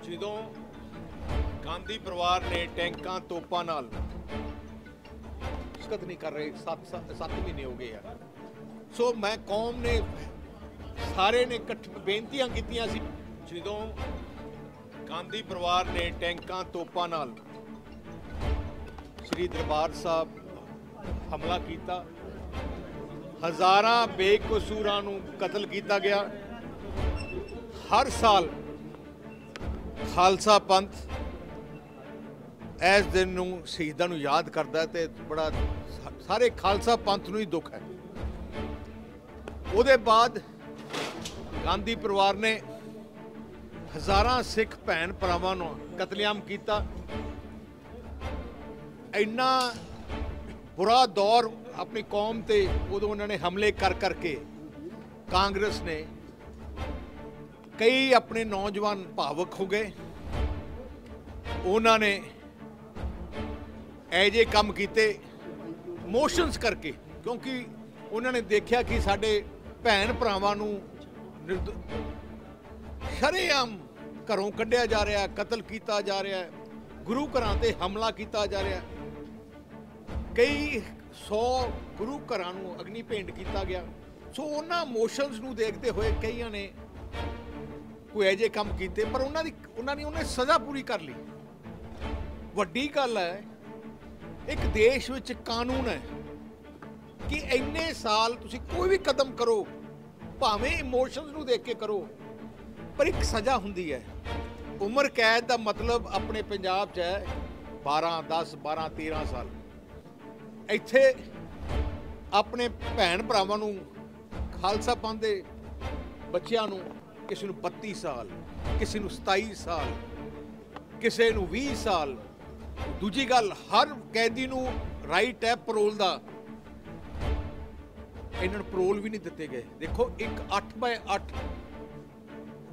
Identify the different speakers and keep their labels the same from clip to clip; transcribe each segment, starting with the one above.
Speaker 1: ਜਦੋਂ ਗਾਂਧੀ ਪਰਿਵਾਰ ਨੇ ਟੈਂਕਾਂ ਤੋਪਾਂ ਨਾਲ ਸ਼ਿਕਤ ਨਹੀਂ ਕਰ ਰਹੇ 7 ਮਹੀਨੇ ਹੋ ਗਏ ਆ। ਸੋ ਮੈਂ ਕੌਮ ਨੇ ਸਾਰੇ ਨੇ ਬੇਨਤੀਆਂ ਕੀਤੀਆਂ ਸੀ। ਜਦੋਂ ਗਾਂਧੀ ਪਰਿਵਾਰ ਨੇ ਟੈਂਕਾਂ ਤੋਪਾਂ ਨਾਲ ਸ੍ਰੀ ਦਰਬਾਰ ਸਾਹਿਬ ਹਮਲਾ ਕੀਤਾ, ਹਜ਼ਾਰਾਂ ਬੇਕਸੂਰਾਂ ਨੂੰ ਕਤਲ ਕੀਤਾ ਗਿਆ। ਹਰ ਸਾਲ ਖਾਲਸਾ ਪੰਥ ਇਸ ਦਿਨ ਨੂੰ ਸ਼ਹੀਦਾਂ ਨੂੰ ਯਾਦ ਕਰਦਾ ਹੈ ਤੇ ਬੜਾ ਸਾਰੇ ਖਾਲਸਾ ਪੰਥ ਨੂੰ ਹੀ ਦੁੱਖ ਹੈ। ਉਹਦੇ ਬਾਅਦ ਗਾਂਧੀ ਪਰਿਵਾਰ ਨੇ ਹਜ਼ਾਰਾਂ ਸਿੱਖ ਭੈਣ ਭਰਾਵਾਂ ਨੂੰ ਕਤਲੇਆਮ ਕੀਤਾ। ਇੰਨਾ ਬੁਰਾ ਦੌਰ ਆਪਣੀ ਕੌਮ ਤੇ ਉਦੋਂ ਉਹਨਾਂ ਨੇ ਹਮਲੇ ਕਰ ਕਰਕੇ ਕਾਂਗਰਸ ਨੇ ਕਈ ਆਪਣੇ ਨੌਜਵਾਨ ਭਾਵੁਕ ਹੋ ਗਏ। ਉਹਨਾਂ ਨੇ ਇਹ ਜਿਹੇ ਕੰਮ ਕੀਤੇ ਮੋਸ਼ਨਸ ਕਰਕੇ, ਕਿਉਂਕਿ ਉਹਨਾਂ ਨੇ ਦੇਖਿਆ ਕਿ ਸਾਡੇ ਭੈਣ ਭਰਾਵਾਂ ਨੂੰ ਸ਼ਰੇਆਮ ਘਰੋਂ ਕੱਢਿਆ ਜਾ ਰਿਹਾ, ਕਤਲ ਕੀਤਾ ਜਾ ਰਿਹਾ, ਗੁਰੂ ਘਰਾਂ ਤੇ ਹਮਲਾ ਕੀਤਾ ਜਾ ਰਿਹਾ। ਕਈ 100 ਗੁਰੂ ਘਰਾਂ ਨੂੰ ਅਗਨੀ ਭੇਂਟ ਕੀਤਾ ਗਿਆ। ਸੋ ਉਹਨਾਂ ਮੋਸ਼ਨਸ ਨੂੰ ਦੇਖਦੇ ਹੋਏ ਕਈਆਂ ਨੇ ਕੋਈ ਇਹੋ ਜਿਹੇ ਕੰਮ ਕੀਤੇ, ਪਰ ਉਹਨਾਂ ਨੇ ਸਜ਼ਾ ਪੂਰੀ ਕਰ ਲਈ। ਵੱਡੀ ਗੱਲ ਹੈ, ਇੱਕ ਦੇਸ਼ ਵਿੱਚ ਕਾਨੂੰਨ ਹੈ ਕਿ ਇੰਨੇ ਸਾਲ ਤੁਸੀਂ ਕੋਈ ਵੀ ਕਦਮ ਕਰੋ, ਭਾਵੇਂ ਇਮੋਸ਼ਨਸ ਨੂੰ ਦੇਖ ਕੇ ਕਰੋ, ਪਰ ਇੱਕ ਸਜ਼ਾ ਹੁੰਦੀ ਹੈ। ਉਮਰ ਕੈਦ ਦਾ ਮਤਲਬ ਆਪਣੇ ਪੰਜਾਬ 'ਚ ਹੈ 12, 10, 12, 13 ਸਾਲ। ਇੱਥੇ ਆਪਣੇ ਭੈਣ ਭਰਾਵਾਂ ਨੂੰ, ਖਾਲਸਾ ਪੰਥ ਦੇ ਬੱਚਿਆਂ ਨੂੰ, ਕਿਸੇ ਨੂੰ 32 ਸਾਲ, ਕਿਸੇ ਨੂੰ 27 ਸਾਲ, ਕਿਸੇ ਨੂੰ 20 ਸਾਲ। ਦੂਜੀ ਗੱਲ, ਹਰ ਕੈਦੀ ਨੂੰ ਰਾਈਟ ਹੈ ਪੈਰੋਲ ਦਾ, ਇਹਨਾਂ ਨੂੰ ਪੈਰੋਲ ਵੀ ਨਹੀਂ ਦਿੱਤੇ ਗਏ। ਦੇਖੋ, ਇੱਕ 8x8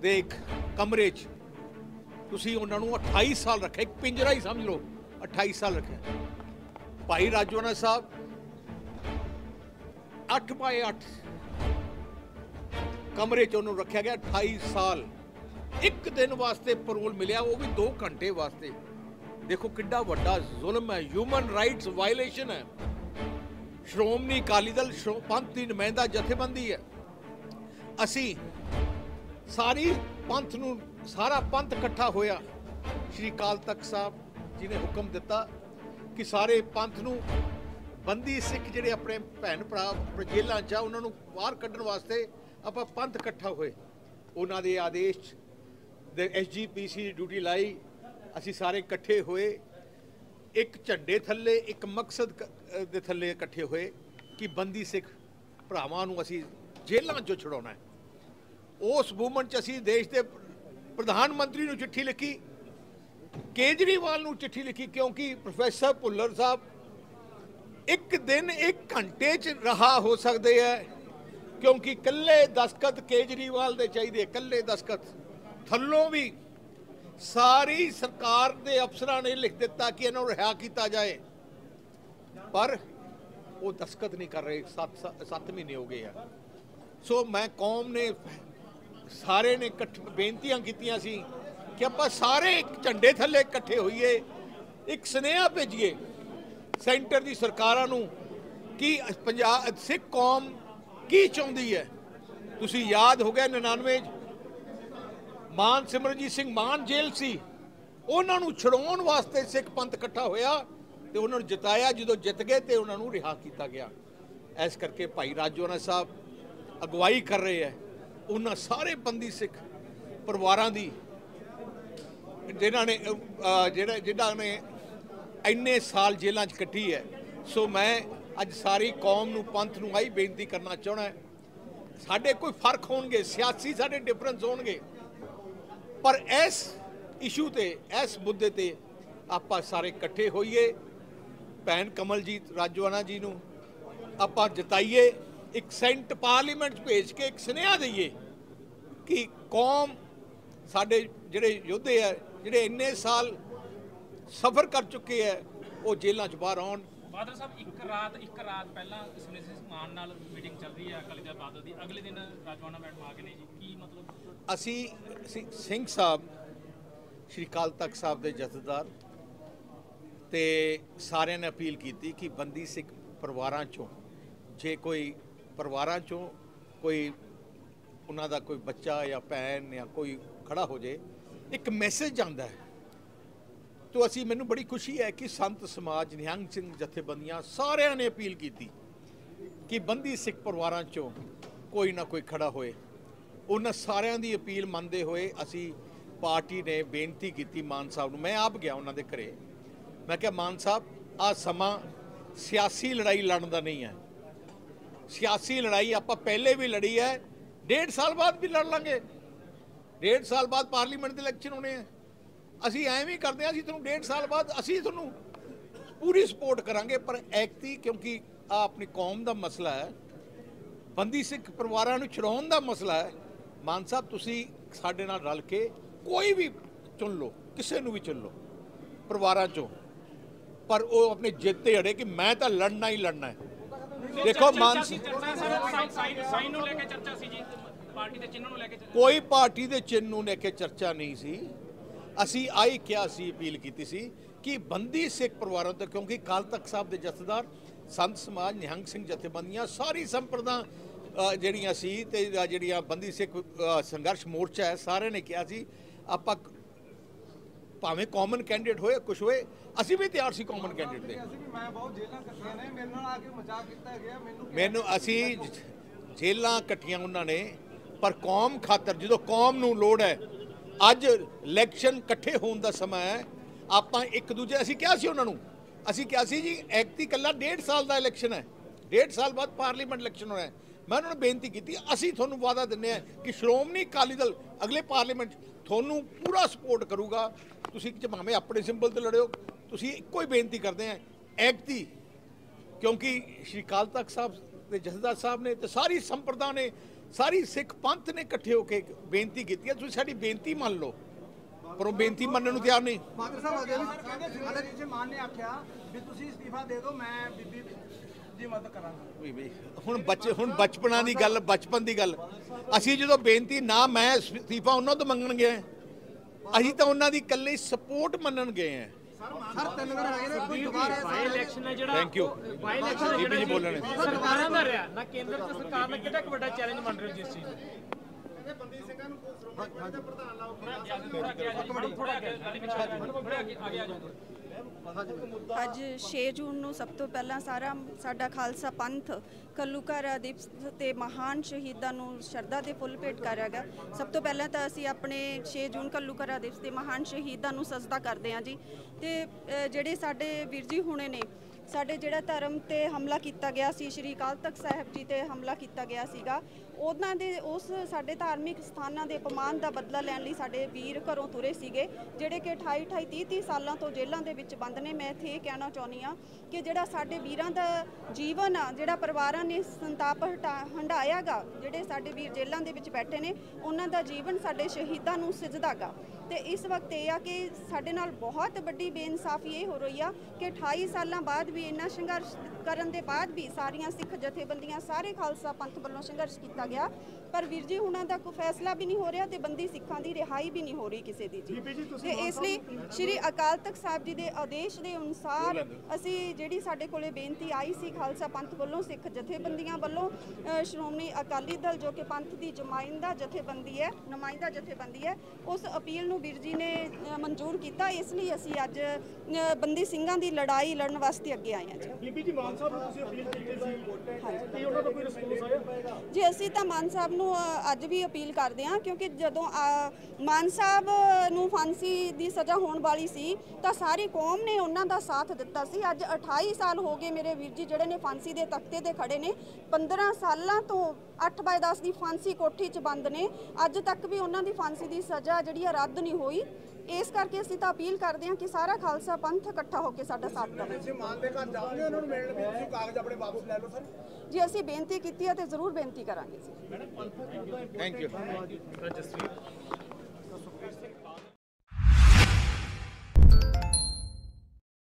Speaker 1: ਦੇ ਇੱਕ ਕਮਰੇ 'ਚ ਤੁਸੀਂ ਉਹਨਾਂ ਨੂੰ 28 ਸਾਲ ਰੱਖਿਆ, ਇੱਕ ਪਿੰਜਰਾ ਹੀ ਸਮਝ ਲਓ, 28 ਸਾਲ ਰੱਖਿਆ। ਭਾਈ ਰਾਜੋਆਣਾ ਸਾਹਿਬ 8x8 ਕਮਰੇ 'ਚ ਉਹਨੂੰ ਰੱਖਿਆ ਗਿਆ 28 ਸਾਲ। ਇੱਕ ਦਿਨ ਵਾਸਤੇ ਪੈਰੋਲ ਮਿਲਿਆ, ਉਹ ਵੀ 2 ਘੰਟੇ ਵਾਸਤੇ। ਦੇਖੋ ਕਿੱਡਾ ਵੱਡਾ ਜ਼ੁਲਮ ਹੈ, ਹਿਊਮਨ ਰਾਈਟਸ ਵਾਇਲੇਸ਼ਨ ਹੈ। ਸ਼੍ਰੋਮਣੀ ਅਕਾਲੀ ਦਲ ਪੰਥ ਦੀ ਨੁਮਾਇੰਦਾ ਜਥੇਬੰਦੀ ਹੈ। ਅਸੀਂ ਸਾਰੀ ਪੰਥ ਨੂੰ, ਸਾਰਾ ਪੰਥ ਇਕੱਠਾ ਹੋਇਆ। ਸ਼੍ਰੀ ਅਕਾਲ ਤਖਤ ਸਾਹਿਬ ਜੀ ਨੇ ਹੁਕਮ ਦਿੱਤਾ ਕਿ ਸਾਰੇ ਪੰਥ ਨੂੰ, ਬੰਦੀ ਸਿੱਖ ਜਿਹੜੇ ਆਪਣੇ ਭੈਣ ਭਰਾ ਆਪਣੇ ਜੇਲ੍ਹਾਂ 'ਚ ਆ, ਉਹਨਾਂ ਨੂੰ ਬਾਹਰ ਕੱਢਣ ਵਾਸਤੇ ਆਪਾਂ ਪੰਥ ਇਕੱਠਾ ਹੋਏ। ਉਹਨਾਂ ਦੇ ਆਦੇਸ਼ ਦੇ SGPC ਦੀ ਡਿਊਟੀ ਲਾਈ। ਅਸੀਂ ਸਾਰੇ ਇਕੱਠੇ ਹੋਏ, ਇੱਕ ਝੰਡੇ ਥੱਲੇ, ਇੱਕ ਮਕਸਦ ਦੇ ਥੱਲੇ ਇਕੱਠੇ ਹੋਏ ਕਿ ਬੰਦੀ ਸਿੱਖ ਭਰਾਵਾਂ ਨੂੰ ਅਸੀਂ ਜੇਲ੍ਹਾਂ 'ਚੋਂ ਛੁਡਾਉਣਾ ਹੈ। ਉਸ ਮੂਵਮੈਂਟ 'ਚ ਅਸੀਂ ਦੇਸ਼ ਦੇ ਪ੍ਰਧਾਨ ਮੰਤਰੀ ਨੂੰ ਚਿੱਠੀ ਲਿਖੀ, ਕੇਜਰੀਵਾਲ ਨੂੰ ਚਿੱਠੀ ਲਿਖੀ, ਕਿਉਂਕਿ ਪ੍ਰੋਫੈਸਰ ਭੁੱਲਰ ਸਾਹਿਬ ਇੱਕ ਦਿਨ 1 ਘੰਟੇ 'ਚ ਰਿਹਾ ਹੋ ਸਕਦੇ ਹੈ, ਕਿਉਂਕਿ ਇਕੱਲੇ ਦਸਤਖਤ ਕੇਜਰੀਵਾਲ ਦੇ ਚਾਹੀਦੇ, ਇਕੱਲੇ ਦਸਤਖਤ। ਥੱਲੋਂ ਵੀ ਸਾਰੀ ਸਰਕਾਰ ਦੇ ਅਫਸਰਾਂ ਨੇ ਲਿਖ ਦਿੱਤਾ ਕਿ ਇਹਨਾਂ ਨੂੰ ਰਿਹਾ ਕੀਤਾ ਜਾਏ, ਪਰ ਉਹ ਦਸਤਖਤ ਨਹੀਂ ਕਰ ਰਹੇ। 7 ਮਹੀਨੇ ਹੋ ਗਏ ਆ। ਸੋ ਮੈਂ ਕੌਮ ਨੇ ਸਾਰੇ ਨੇ ਬੇਨਤੀਆਂ ਕੀਤੀਆਂ ਸੀ ਕਿ ਆਪਾਂ ਸਾਰੇ ਇੱਕ ਝੰਡੇ ਥੱਲੇ ਇਕੱਠੇ ਹੋਈਏ, ਇੱਕ ਸੁਨੇਹਾ ਭੇਜੀਏ ਸੈਂਟਰ ਦੀ ਸਰਕਾਰਾਂ ਨੂੰ ਕਿ ਪੰਜਾਬ ਸਿੱਖ ਕੌਮ ਕੀ ਚਾਹੁੰਦੀ ਹੈ। ਤੁਸੀਂ ਯਾਦ ਹੋ ਗਿਆ 99 ਮਾਨ ਸਿਮਰਨਜੀਤ ਸਿੰਘ ਮਾਨ ਜੇਲ੍ਹ ਸੀ, ਉਹਨਾਂ ਨੂੰ ਛੁਡਾਉਣ ਵਾਸਤੇ ਸਿੱਖ ਪੰਥ ਇਕੱਠਾ ਹੋਇਆ ਤੇ ਉਹਨਾਂ ਨੂੰ ਜਿਤਾਇਆ। ਜਦੋਂ ਜਿੱਤ ਗਏ ਤੇ ਉਹਨਾਂ ਨੂੰ ਰਿਹਾ ਕੀਤਾ ਗਿਆ। ਇਸ ਕਰਕੇ ਭਾਈ ਰਾਜੋਆਣਾ ਸਾਹਿਬ ਅਗਵਾਈ ਕਰ ਰਹੇ ਹੈ ਉਹਨਾਂ ਸਾਰੇ ਬੰਦੀ ਸਿੱਖ ਪਰਿਵਾਰਾਂ ਦੀ, ਜਿਨ੍ਹਾਂ ਨੇ ਇੰਨੇ ਸਾਲ ਜੇਲ੍ਹਾਂ 'ਚ ਕੱਟੀ ਹੈ। ਸੋ ਮੈਂ ਅੱਜ ਸਾਰੀ ਕੌਮ ਨੂੰ, ਪੰਥ ਨੂੰ ਆਹੀ ਬੇਨਤੀ ਕਰਨਾ ਚਾਹੁੰਦਾ, ਸਾਡੇ ਕੋਈ ਫਰਕ ਹੋਣਗੇ, ਸਿਆਸੀ ਸਾਡੇ ਡਿਫਰੈਂਸ ਹੋਣਗੇ, ਪਰ ਇਸ ਇਸ਼ੂ ਤੇ, ਇਸ ਮੁੱਦੇ ਤੇ ਆਪਾਂ ਸਾਰੇ ਇਕੱਠੇ ਹੋਈਏ। ਭੈਣ ਕਮਲਜੀਤ ਰਾਜੋਆਣਾ ਜੀ ਨੂੰ ਆਪਾਂ ਜਿਤਾਈਏ, ਇੱਕ ਸੈਂਟ ਪਾਰਲੀਮੈਂਟ 'ਚ ਭੇਜ ਕੇ ਇੱਕ ਸੁਨੇਹਾ ਦਈਏ ਕਿ ਕੌਮ, ਸਾਡੇ ਜਿਹੜੇ ਯੋਧੇ ਆ, ਜਿਹੜੇ ਇੰਨੇ ਸਾਲ ਸਫ਼ਰ ਕਰ ਚੁੱਕੇ ਹੈ, ਉਹ ਜੇਲ੍ਹਾਂ 'ਚ ਬਾਹਰ ਆਉਣ।
Speaker 2: ਬਾਦਲ ਸਾਹਿਬ ਇੱਕ ਰਾਤ ਪਹਿਲਾਂ ਸਿਮਰਜੀਤ ਸਿੰਘ ਮਾਨ ਨਾਲ ਮੀਟਿੰਗ ਚੱਲ ਰਹੀ ਹੈ ਅਕਾਲੀ ਦਲ ਬਾਦਲ ਦੀ, ਅਗਲੇ ਦਿਨ ਰਾਜੋਆਣਾ ਮੈਡਮ ਆ ਗਏ ਨੇ ਜੀ, ਕੀ ਮਤਲਬ?
Speaker 1: ਅਸੀਂ ਸਿੰਘ ਸਾਹਿਬ श्री अकाल तख्त साहब के जथेदार ते सारिਆਂ ने अपील की कि बंदी सिख परिवारां चों जे कोई परिवारां चों कोई उन्हां दा कोई बच्चा या भैन या कोई खड़ा हो जाए, एक मैसेज आता है। तो असी मैनूं बड़ी खुशी है कि संत समाज निहंग सिंह जथेबंदियां सारिਆਂ ने अपील की कि बंदी सिख परिवारां चों कोई ना कोई खड़ा होए। उन्हां सारिਆਂ दी अपील मनदे होए असी पार्टी ने बेनती की मान साहब नूं। मैं आप गया उन्हां दे घरे, मैं क्या मान साहब आ समा सियासी लड़ाई लड़न दा नहीं है। सियासी लड़ाई आपां पहले भी लड़ी है, 1.5 साल बाद भी लड़ लांगे। 1.5 साल बाद पार्लीमेंट दे इलैक्शन होने हैं, असी एवं ही करते हैं। असी तुहानूं 1.5 साल बाद असी तुहानूं पूरी सपोर्ट करांगे, पर ऐकती क्योंकि आ अपनी कौम का मसला है, बंदी सिख परिवारां नूं छुड़ाउण दा मसला है। मान साहब तुसी साडे नाल रल के कोई भी चुन लो, किसी नूं भी चुन लो परिवारां चों, पर वो अपने जिद ते अड़े कि मैं तो लड़ना ही लड़ना है। देखो मान कोई पार्टी के चिन्ह नूं लेके चर्चा नहीं सी। असी आई क्या सी अपील की सी कि बंदी सिख परिवारों तो, क्योंकि अकाल तख्त साहब के जथेदार संत समाज निहंग सिंह जथेबंदियां सारी संप्रदा ਜਿਹੜੀਆਂ सी ते ਜਿਹੜੀਆਂ बंदी सिख संघर्ष मोर्चा है सारे ने कहा सी आपां भावें कॉमन कैंडिडेट होए कुछ होए, असी भी तैयार सी कॉमन कैंडिडेट दे। मैनू असी जेलां कट्टियां उन्होंने, पर कौम खातर जो कौम नूं लोड़ है, अज इलैक्शन इकट्ठे होने का समय है। आपां एक दूजे असी क्या सी उन्होंने, असी क्या सी जी ऐकती कल्ला 1.5 साल का इलैक्शन है, 1.5 साल बाद पार्लीमेंट इलैक्शन होना है। मैं उन्होंने बेनती की असी तुहानूं वादा दिंदे हैं कि श्रोमणी अकाली दल अगले पार्लीमेंट तुहानूं पूरा सपोर्ट करूगा। तुसीं भावें अपने सिंबल ते लड़िओ, तुसीं इक्को ही बेनती करते हैं ऐकती, क्योंकि श्री अकाल तख्त साहब के जथेदार साहब ने तो सारी संप्रदा ने सारी सिख पंथ ने इकट्ठे होकर बेनती की है, तुसीं साडी बेनती मान लो, पर वो बेनती मनने नूं तैयार नहीं। ਹੁਣ ਬਚਪਨਾਂ ਦੀ ਗੱਲ, ਬਚਪਨ ਦੀ ਗੱਲ, ਅਸੀਂ ਜਦੋਂ ਬੇਨਤੀ ਨਾ ਮੈਂ ਅਸਤੀਫਾ ਉਹਨਾਂ ਤੋਂ ਮੰਗਣ ਗਏ, ਅਸੀਂ ਤਾਂ ਉਹਨਾਂ ਦੀ ਇਕੱਲੇ ਸਪੋਰਟ ਮੰਨਣ ਗਏ ਆ। ਸਰ 3 ਵਾਰ ਆਏ ਨੇ, ਕੋਈ ਦੁਬਾਰਾ ਬਾਈ ਇਲੈਕਸ਼ਨ ਹੈ ਜਿਹੜਾ, ਥੈਂਕ ਯੂ ਬਾਈ ਇਲੈਕਸ਼ਨ ਬੀਬੀ ਜੀ ਬੋਲਣੇ ਸਰਕਾਰਾਂ ਦਾ ਰਿਹਾ ਨਾ, ਕੇਂਦਰ ਤੇ ਸਰਕਾਰ ਨੇ ਕਿਹੜਾ ਵੱਡਾ ਚੈਲੰਜ ਮੰਨ ਰਹੇ ਜਿਸ ਚੀਜ਼ ਨੂੰ ਬੰਦੀ ਸਿੰਘਾਂ ਨੂੰ ਪ੍ਰਧਾਨ ਲਾਓ।
Speaker 3: ਅੱਜ 6 ਜੂਨ ਨੂੰ ਸਭ ਤੋਂ ਪਹਿਲਾਂ ਸਾਡਾ ਖਾਲਸਾ ਪੰਥ ਘੱਲੂਘਾਰਾ ਦਿਵਸ ਤੇ ਮਹਾਨ ਸ਼ਹੀਦਾਂ ਨੂੰ ਸ਼ਰਧਾ ਦੇ ਫੁੱਲ ਭੇਟ ਕਰਿਆ ਗਿਆ। ਸਭ ਤੋਂ ਪਹਿਲਾਂ ਤਾਂ ਅਸੀਂ ਆਪਣੇ 6 ਜੂਨ ਘੱਲੂਘਾਰਾ ਦਿਵਸ ਤੇ ਮਹਾਨ ਸ਼ਹੀਦਾਂ ਨੂੰ ਸਜਦਾ ਕਰਦੇ ਹਾਂ ਜੀ। ਤੇ ਜਿਹੜੇ ਸਾਡੇ ਵੀਰ ਜੀ ਹੁਣੇ ਨੇ, ਸਾਡੇ ਜਿਹੜਾ ਧਰਮ ਤੇ ਹਮਲਾ ਕੀਤਾ ਗਿਆ ਸੀ, ਸ਼੍ਰੀ ਅਕਾਲ ਤਖਤ ਸਾਹਿਬ ਜੀ ਤੇ ਹਮਲਾ ਕੀਤਾ ਗਿਆ ਸੀਗਾ, ਉਹਨਾਂ ਦੇ ਉਸ ਸਾਡੇ ਧਾਰਮਿਕ ਸਥਾਨਾਂ ਦੇ ਅਪਮਾਨ ਦਾ ਬਦਲਾ ਲੈਣ ਲਈ ਸਾਡੇ ਵੀਰ ਘਰੋਂ ਤੁਰੇ ਸੀਗੇ, ਜਿਹੜੇ ਕਿ 28 30 ਸਾਲਾਂ ਤੋਂ ਜੇਲ੍ਹਾਂ ਦੇ ਵਿੱਚ ਬੰਦ ਨੇ। ਮੈਂ ਇੱਥੇ ਇਹ ਕਹਿਣਾ ਚਾਹੁੰਦੀ ਹਾਂ ਕਿ ਜਿਹੜਾ ਸਾਡੇ ਵੀਰਾਂ ਦਾ ਜੀਵਨ ਆ, ਜਿਹੜਾ ਪਰਿਵਾਰਾਂ ਨੇ ਸੰਤਾਪ ਹੰਢਾਇਆ ਗਾ, ਜਿਹੜੇ ਸਾਡੇ ਵੀਰ ਜੇਲ੍ਹਾਂ ਦੇ ਵਿੱਚ ਬੈਠੇ ਨੇ, ਉਹਨਾਂ ਦਾ ਜੀਵਨ ਸਾਡੇ ਸ਼ਹੀਦਾਂ ਨੂੰ ਸਿਜਦਾ ਗਾ। ਤੇ ਇਸ ਵਕਤ ਇਹ ਆ ਕਿ ਸਾਡੇ ਨਾਲ ਬਹੁਤ ਵੱਡੀ ਬੇਇਨਸਾਫੀ ਇਹ ਹੋ ਰਹੀ ਆ ਕਿ 28 ਸਾਲਾਂ ਬਾਅਦ ਵੀ ਇੰਨਾ ਸੰਘਰਸ਼ ਕਰਨ ਦੇ ਬਾਅਦ ਵੀ ਸਾਰੀਆਂ ਸਿੱਖ ਜਥੇਬੰਦੀਆਂ, ਸਾਰੇ ਖਾਲਸਾ ਪੰਥ ਵੱਲੋਂ ਸੰਘਰਸ਼ ਕੀਤਾ ਗਿਆ, ਪਰ ਵੀਰ ਜੀ ਹੁਣਾਂ ਦਾ ਕੋਈ ਫੈਸਲਾ ਵੀ ਨਹੀਂ ਹੋ ਰਿਹਾ ਤੇ ਬੰਦੀ ਸਿੱਖਾਂ ਦੀ ਰਿਹਾਈ ਵੀ ਨਹੀਂ ਹੋ ਰਹੀ ਕਿਸੇ ਦੀ ਜੀ। ਤੇ ਇਸ ਲਈ ਸ਼੍ਰੀ ਅਕਾਲ ਤਖਤ ਸਾਹਿਬ ਜੀ ਦੇ ਆਦੇਸ਼ ਦੇ ਅਨੁਸਾਰ ਅਸੀਂ ਜਿਹੜੀ ਸਾਡੇ ਕੋਲੇ ਬੇਨਤੀ ਆਈ ਸੀ ਖਾਲਸਾ ਪੰਥ ਵੱਲੋਂ, ਸਿੱਖ ਜਥੇਬੰਦੀਆਂ ਵੱਲੋਂ, ਸ਼੍ਰੋਮਣੀ ਅਕਾਲੀ ਦਲ ਜੋ ਕਿ ਪੰਥ ਦੀ ਨੁਮਾਇੰਦਾ ਜਥੇਬੰਦੀ ਹੈ, ਉਸ ਅਪੀਲ ਨੂੰ ਵੀਰ ਜੀ ਨੇ ਮਨਜ਼ੂਰ ਕੀਤਾ। ਇਸ ਲਈ ਅਸੀਂ ਅੱਜ ਬੰਦੀ ਸਿੰਘਾਂ ਦੀ ਲੜਾਈ ਲੜਨ ਵਾਸਤੇ ਅੱਗੇ ਆਏ ਹਾਂ ਜੀ। ਬੀਬੀ ਜੀ ਮਾਨ ਸਾਹਿਬ ਨੂੰ ਤੁਸੀਂ ਅਪੀਲ ਕੀਤੀ ਸੀ, ਕੀ ਉਹਨਾਂ ਦਾ ਕੋਈ ਰਿਸਪੌਂਸ ਆਇਆ ਜੀ? ਅਸੀਂ ਤਾਂ ਮਾਨ ਸਾਹਿਬ ਨੂੰ ਅੱਜ ਵੀ ਅਪੀਲ ਕਰਦੇ ਹਾਂ, ਕਿਉਂਕਿ ਜਦੋਂ ਮਾਨ ਸਾਹਿਬ ਨੂੰ ਫਾਂਸੀ ਦੀ ਸਜ਼ਾ ਹੋਣ ਵਾਲੀ ਸੀ ਤਾਂ ਸਾਰੀ ਕੌਮ ਨੇ ਉਹਨਾਂ ਦਾ ਸਾਥ ਦਿੱਤਾ ਸੀ। ਅੱਜ 28 ਸਾਲ ਹੋ ਗਏ ਮੇਰੇ ਵੀਰ ਜੀ ਜਿਹੜੇ ਨੇ ਫਾਂਸੀ ਦੇ ਤਖਤੇ ਤੇ ਖੜੇ ਨੇ, 15 ਸਾਲਾਂ ਤੋਂ 8/10 ਦੀ ਫਾਂਸੀ ਕੋਠੀ 'ਚ ਬੰਦ ਨੇ, ਅੱਜ ਤੱਕ ਵੀ ਉਹਨਾਂ ਦੀ ਫਾਂਸੀ ਦੀ ਸਜ਼ਾ ਜਿਹੜੀ ਆ ਰੱਦ ਨਹੀਂ ਹੋਈ। ਇਸ ਕਰਕੇ ਅਸੀਂ ਤਾਂ ਅਪੀਲ ਕਰਦੇ ਹਾਂ ਕਿ ਸਾਰਾ ਖਾਲਸਾ ਪੰਥ ਇਕੱਠਾ ਹੋ ਕੇ ਸਾਡਾ ਸਾਥ ਦੇਵੇ। ਜੀ ਅਸੀਂ ਬੇਨਤੀ ਕੀਤੀ ਹੈ ਤੇ ਜ਼ਰੂਰ ਬੇਨਤੀ ਕਰਾਂਗੇ ਜੀ। Thank you.